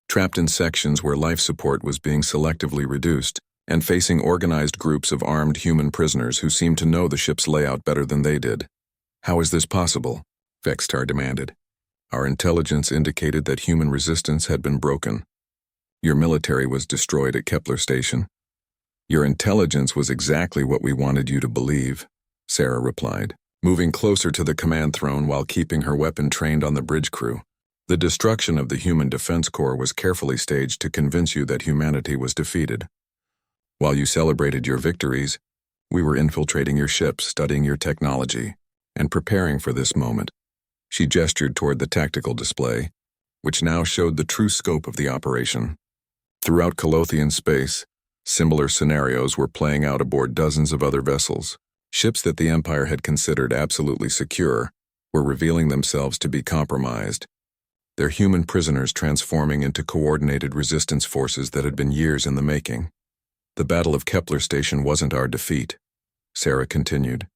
trapped in sections where life support was being selectively reduced, and facing organized groups of armed human prisoners who seemed to know the ship's layout better than they did. "How is this possible?" Vextar demanded. "Our intelligence indicated that human resistance had been broken. Your military was destroyed at Kepler Station. Your intelligence was exactly what we wanted you to believe, Sarah replied, moving closer to the command throne while keeping her weapon trained on the bridge crew. The destruction of the Human Defense Corps was carefully staged to convince you that humanity was defeated. While you celebrated your victories, we were infiltrating your ships, studying your technology, and preparing for this moment. She gestured toward the tactical display, which now showed the true scope of the operation. Throughout Colothian space, similar scenarios were playing out aboard dozens of other vessels. Ships that the Empire had considered absolutely secure were revealing themselves to be compromised, their human prisoners transforming into coordinated resistance forces that had been years in the making. The Battle of Kepler Station wasn't our defeat, Sarah continued.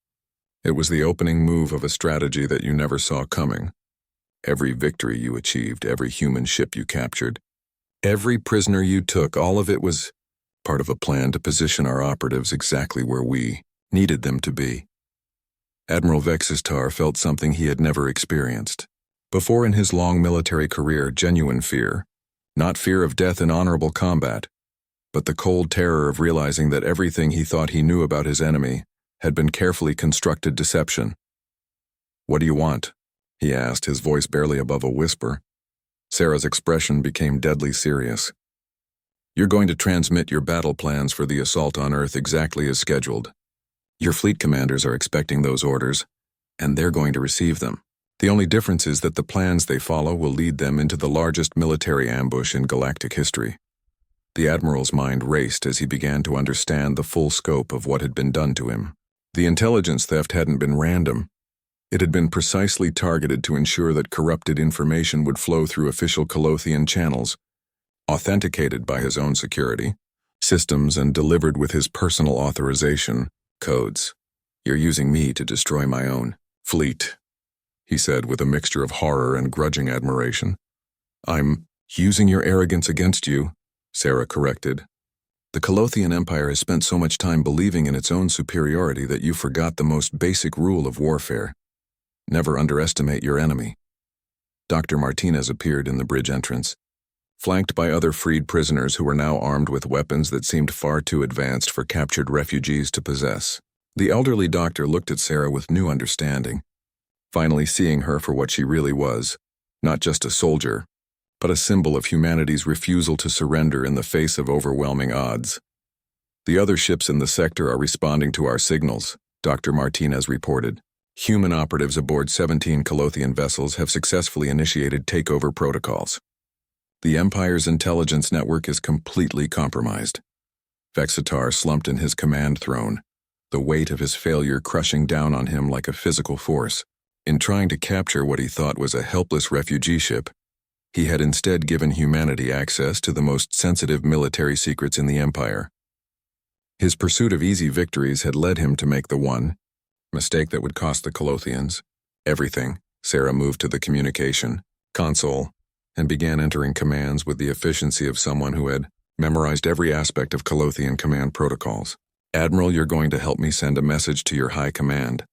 It was the opening move of a strategy that you never saw coming. Every victory you achieved, every human ship you captured, every prisoner you took, all of it was part of a plan to position our operatives exactly where we needed them to be. Admiral Vex's Tar felt something he had never experienced before in his long military career: genuine fear, not fear of death in honorable combat, but the cold terror of realizing that everything he thought he knew about his enemy had been carefully constructed deception. "What do you want?" he asked, his voice barely above a whisper. Sarah's expression became deadly serious. "You're going to transmit your battle plans for the assault on Earth exactly as scheduled. Your fleet commanders are expecting those orders, and they're going to receive them. The only difference is that the plans they follow will lead them into the largest military ambush in galactic history." The Admiral's mind raced as he began to understand the full scope of what had been done to him. The intelligence theft hadn't been random. It had been precisely targeted to ensure that corrupted information would flow through official Colothian channels, authenticated by his own security systems and delivered with his personal authorization codes. "You're using me to destroy my own fleet," he said with a mixture of horror and grudging admiration. "I'm using your arrogance against you," Sarah corrected. "The Colothian Empire has spent so much time believing in its own superiority that you forgot the most basic rule of warfare. Never underestimate your enemy." Dr. Martinez appeared in the bridge entrance, flanked by other freed prisoners who were now armed with weapons that seemed far too advanced for captured refugees to possess. The elderly doctor looked at Sarah with new understanding, finally seeing her for what she really was, not just a soldier, but a symbol of humanity's refusal to surrender in the face of overwhelming odds. "The other ships in the sector are responding to our signals," Dr. Martinez reported. "Human operatives aboard 17 Colothian vessels have successfully initiated takeover protocols. The Empire's intelligence network is completely compromised." Vexitar slumped in his command throne, the weight of his failure crushing down on him like a physical force. In trying to capture what he thought was a helpless refugee ship, he had instead given humanity access to the most sensitive military secrets in the Empire. His pursuit of easy victories had led him to make the one mistake that would cost the Colothians everything. Sarah moved to the communication console and began entering commands with the efficiency of someone who had memorized every aspect of Colothian command protocols. "Admiral, you're going to help me send a message to your high command,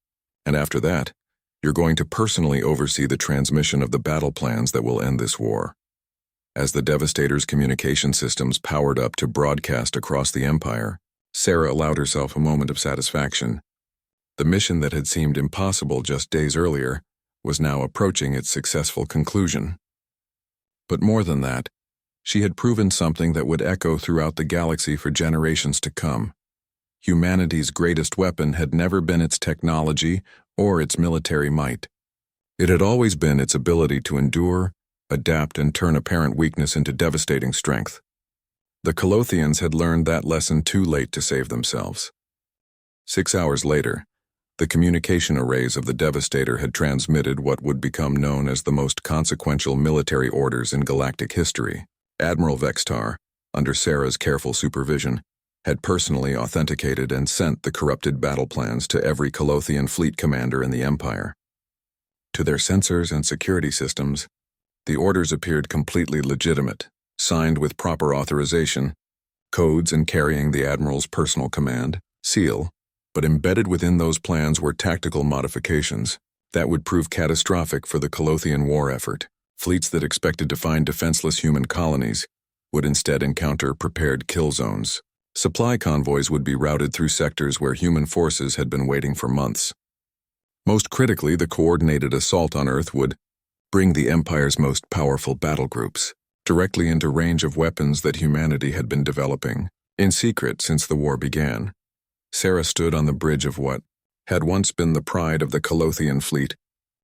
and after that, you're going to personally oversee the transmission of the battle plans that will end this war." As the Devastator's communication systems powered up to broadcast across the Empire, Sarah allowed herself a moment of satisfaction. The mission that had seemed impossible just days earlier was now approaching its successful conclusion. But more than that, she had proven something that would echo throughout the galaxy for generations to come. Humanity's greatest weapon had never been its technology or its military might. It had always been its ability to endure, adapt, and turn apparent weakness into devastating strength. The Colothians had learned that lesson too late to save themselves. 6 hours later, the communication arrays of the Devastator had transmitted what would become known as the most consequential military orders in galactic history. Admiral Vextar, under Sarah's careful supervision, had personally authenticated and sent the corrupted battle plans to every Colothian fleet commander in the Empire. To their sensors and security systems, the orders appeared completely legitimate, signed with proper authorization, codes and carrying the Admiral's personal command, seal, but embedded within those plans were tactical modifications that would prove catastrophic for the Colothian war effort. Fleets that expected to find defenseless human colonies would instead encounter prepared kill zones. Supply convoys would be routed through sectors where human forces had been waiting for months. Most critically, the coordinated assault on Earth would bring the Empire's most powerful battle groups directly into range of weapons that humanity had been developing, in secret since the war began. Sarah stood on the bridge of what had once been the pride of the Colothian fleet,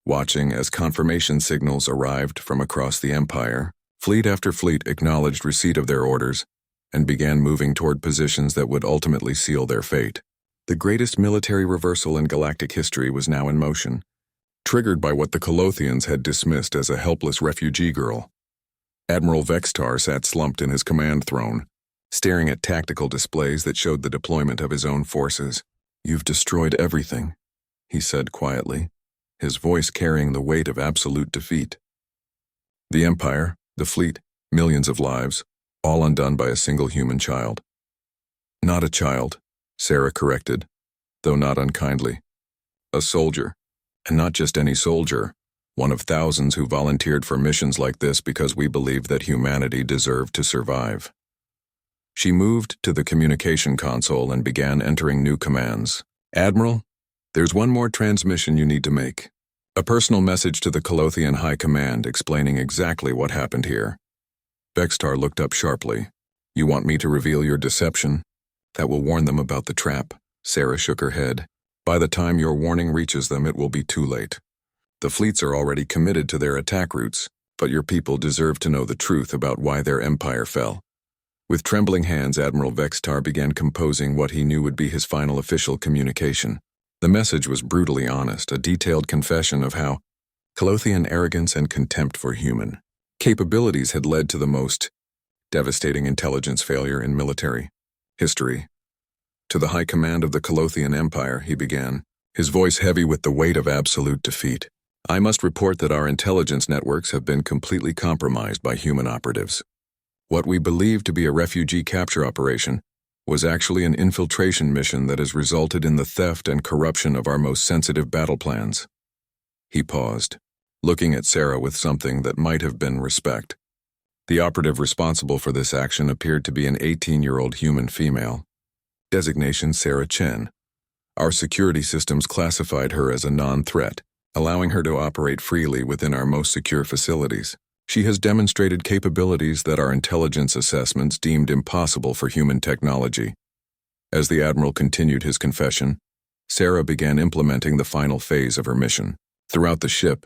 watching as confirmation signals arrived from across the Empire. Fleet after fleet acknowledged receipt of their orders and began moving toward positions that would ultimately seal their fate. The greatest military reversal in galactic history was now in motion, triggered by what the Colothians had dismissed as a helpless refugee girl. Admiral Vextar sat slumped in his command throne, staring at tactical displays that showed the deployment of his own forces. "You've destroyed everything," he said quietly, his voice carrying the weight of absolute defeat. The Empire, the fleet, millions of lives, all undone by a single human child. "Not a child," Sarah corrected, though not unkindly. "A soldier, and not just any soldier, one of thousands who volunteered for missions like this because we believed that humanity deserved to survive." She moved to the communication console and began entering new commands. "Admiral, there's one more transmission you need to make. A personal message to the Colothian High Command explaining exactly what happened here." Vextar looked up sharply. "You want me to reveal your deception? That will warn them about the trap." Sarah shook her head. "By the time your warning reaches them, it will be too late. The fleets are already committed to their attack routes, but your people deserve to know the truth about why their empire fell." With trembling hands, Admiral Vextar began composing what he knew would be his final official communication. The message was brutally honest, a detailed confession of how Colothian arrogance and contempt for human capabilities had led to the most devastating intelligence failure in military history. "To the High Command of the Colothian Empire," he began, his voice heavy with the weight of absolute defeat. "I must report that our intelligence networks have been completely compromised by human operatives. What we believed to be a refugee capture operation was actually an infiltration mission that has resulted in the theft and corruption of our most sensitive battle plans." He paused, looking at Sarah with something that might have been respect. The operative responsible for this action appeared to be an 18-year-old human female. Designation Sarah Chen. Our security systems classified her as a non-threat, allowing her to operate freely within our most secure facilities. She has demonstrated capabilities that our intelligence assessments deemed impossible for human technology. As the Admiral continued his confession, Sarah began implementing the final phase of her mission. Throughout the ship,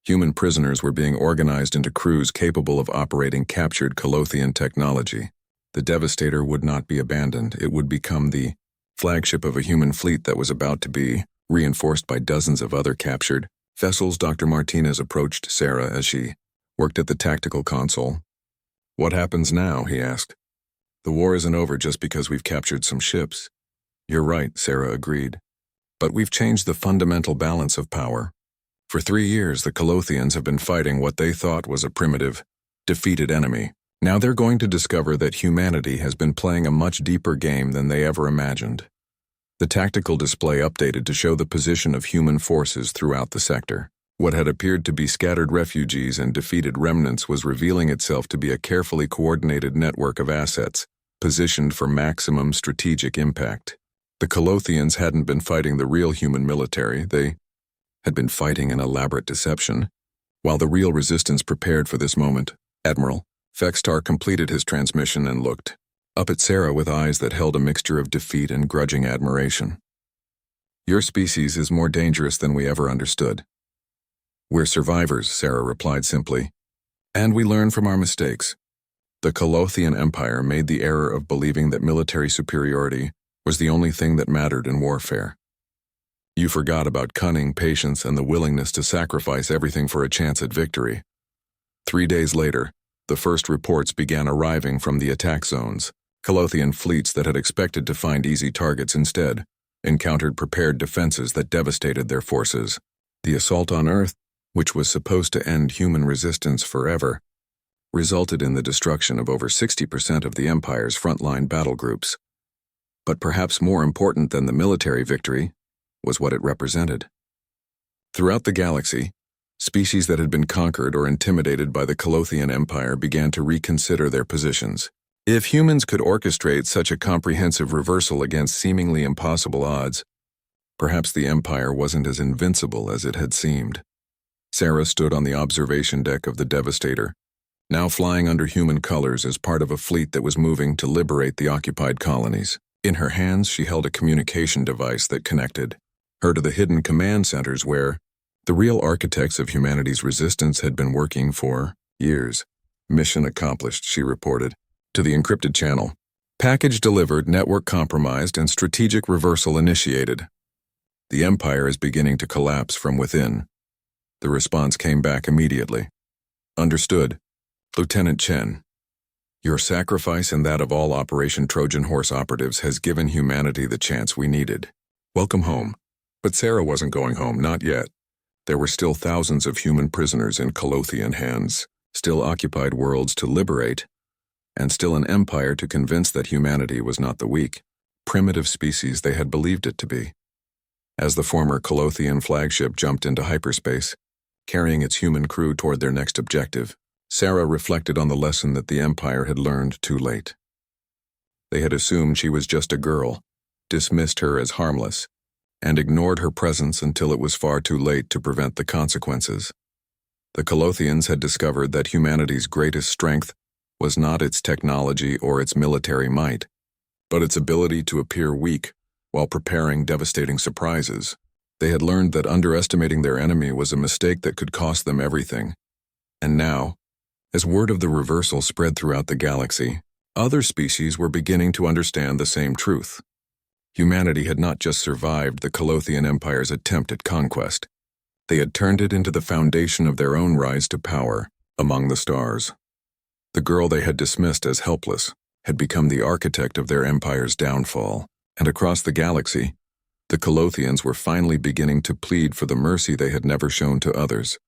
human prisoners were being organized into crews capable of operating captured Colothian technology. The Devastator would not be abandoned. It would become the flagship of a human fleet that was about to be reinforced by dozens of other captured vessels. Dr. Martinez approached Sarah as she worked at the tactical console. "What happens now?" he asked. "The war isn't over just because we've captured some ships." "You're right," Sarah agreed. "But we've changed the fundamental balance of power. For 3 years, the Colothians have been fighting what they thought was a primitive, defeated enemy. Now they're going to discover that humanity has been playing a much deeper game than they ever imagined." The tactical display updated to show the position of human forces throughout the sector. What had appeared to be scattered refugees and defeated remnants was revealing itself to be a carefully coordinated network of assets, positioned for maximum strategic impact. The Colothians hadn't been fighting the real human military, they had been fighting an elaborate deception. While the real resistance prepared for this moment, Admiral Vextar completed his transmission and looked up at Sarah with eyes that held a mixture of defeat and grudging admiration. "Your species is more dangerous than we ever understood." "We're survivors," Sarah replied simply, "and we learn from our mistakes." The Colothian Empire made the error of believing that military superiority was the only thing that mattered in warfare. You forgot about cunning, patience, and the willingness to sacrifice everything for a chance at victory. 3 days later, the first reports began arriving from the attack zones. Colothian fleets that had expected to find easy targets instead encountered prepared defenses that devastated their forces. The assault on Earth, which was supposed to end human resistance forever, resulted in the destruction of over 60% of the Empire's frontline battle groups. But perhaps more important than the military victory was what it represented. Throughout the galaxy, species that had been conquered or intimidated by the Colothian Empire began to reconsider their positions. If humans could orchestrate such a comprehensive reversal against seemingly impossible odds, perhaps the Empire wasn't as invincible as it had seemed. Sarah stood on the observation deck of the Devastator, now flying under human colors as part of a fleet that was moving to liberate the occupied colonies. In her hands, she held a communication device that connected her to the hidden command centers where the real architects of humanity's resistance had been working for years. Mission accomplished, she reported. To the encrypted channel. Package delivered, network compromised, and strategic reversal initiated. The Empire is beginning to collapse from within. The response came back immediately. Understood. Lieutenant Chen. Your sacrifice and that of all Operation Trojan Horse operatives has given humanity the chance we needed. Welcome home. But Sarah wasn't going home, not yet. There were still thousands of human prisoners in Colothian hands, still occupied worlds to liberate, and still an empire to convince that humanity was not the weak, primitive species they had believed it to be. As the former Colothian flagship jumped into hyperspace, carrying its human crew toward their next objective, Sarah reflected on the lesson that the Empire had learned too late. They had assumed she was just a girl, dismissed her as harmless, and ignored her presence until it was far too late to prevent the consequences. The Colothians had discovered that humanity's greatest strength was not its technology or its military might, but its ability to appear weak while preparing devastating surprises. They had learned that underestimating their enemy was a mistake that could cost them everything. And now, as word of the reversal spread throughout the galaxy, other species were beginning to understand the same truth. Humanity had not just survived the Colothian Empire's attempt at conquest. They had turned it into the foundation of their own rise to power among the stars. The girl they had dismissed as helpless had become the architect of their empire's downfall, and across the galaxy, the Colothians were finally beginning to plead for the mercy they had never shown to others.